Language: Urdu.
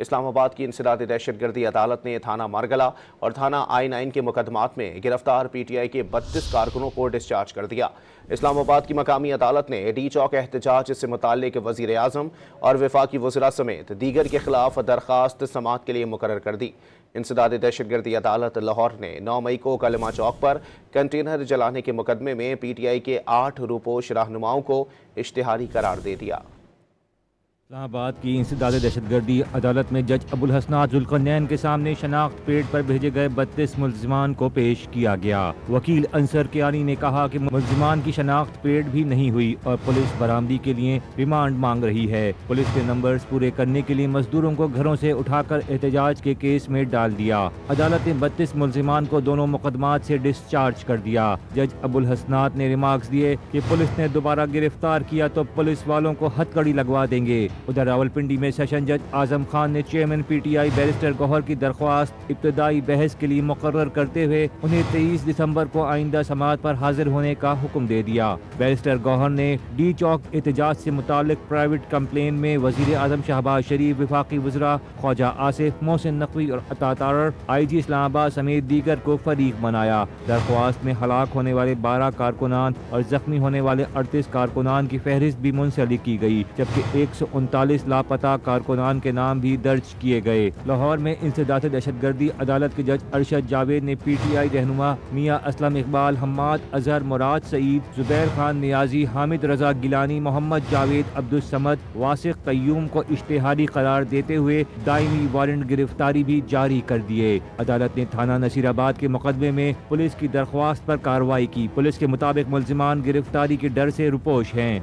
اسلام آباد کی انسداد دہشت گردی عدالت نے تھانہ مارگلہ اور تھانہ I-9 کے مقدمات میں گرفتار PTI کے 32 کارکنوں کو ڈسچارج کر دیا۔ اسلام آباد کی مقامی عدالت نے ڈی چوک احتجاج سے متعلق وزیر اعظم اور وفاقی وزراء سمیت دیگر کے خلاف درخواست سماعت کے لیے مقرر کر دی۔ انسداد دہشت گردی عدالت لاہور نے 9 مئی کو کلمہ چوک پر کنٹینر جلانے کے مقدمے میں PTI کے 8 روپوش رہنماؤں کو اشتہاری قرار دے دیا۔ اسلام آباد کی انسداد دہشت گردی عدالت میں جج ابوالحسنات ذوالقرنین کے سامنے شناخت پیڈ پر بھیجے گئے 32 ملزمان کو پیش کیا گیا۔ وکیل انصر کیانی نے کہا کہ ملزمان کی شناخت پیڈ بھی نہیں ہوئی اور پولیس برآمدی کے لیے ریمانڈ مانگ رہی ہے۔ پولیس کے نمبرز پورے کرنے کے لیے مزدوروں کو گھروں سے اٹھا کر احتجاج کے کیس میں ڈال دیا۔ عدالت نے 32 ملزمان کو دونوں مقدمات سے ڈسچارج کر دیا۔ جج ابوالحسنات نے ریمارکس دیے کہ پولیس نے دوبارہ گرفتار کیا تو پولیس والوں کو ہتھکڑی لگوا دیں گے۔ ادھر راولپنڈی میں سیشن جج اعظم خان نے چیئرمین PTI بیرسٹر گوہر کی درخواست ابتدائی بحث کے لیے مقرر کرتے ہوئے انہیں 23 دسمبر کو آئندہ سماعت پر حاضر ہونے کا حکم دے دیا۔ بیرسٹر گوہر نے ڈی چوک احتجاج سے متعلق پرائیویٹ کمپلین میں وزیر اعظم شہباز شریف، وفاقی وزراء خواجہ آصف، محسن نقوی اور عطا تارڑ، IG اسلام آباد سمیت دیگر کو فریق بنایا۔ درخواست میں ہلاک ہونے والے 12 کارکنان اور زخمی ہونے والے 38 کارکنان کی فہرست بھی منسلک کی گئی، جبکہ 139 لاپتہ کارکنان کے نام بھی درج کیے گئے۔ لاہور میں انسداد دہشت گردی عدالت کے جج ارشد جاوید نے PTI رہنما میاں اسلم اقبال، حماد اظہر، مراد سعید، زبیر خان نیازی، حامد رضا گیلانی، محمد جاوید، عبدالصمد، واسق قیوم کو اشتہاری قرار دیتے ہوئے دائمی وارنٹ گرفتاری بھی جاری کر دیے۔ عدالت نے تھانہ نصیر آباد کے مقدمے میں پولیس کی درخواست پر کارروائی کی۔ پولیس کے مطابق ملزمان گرفتاری کے ڈر سے روپوش ہیں۔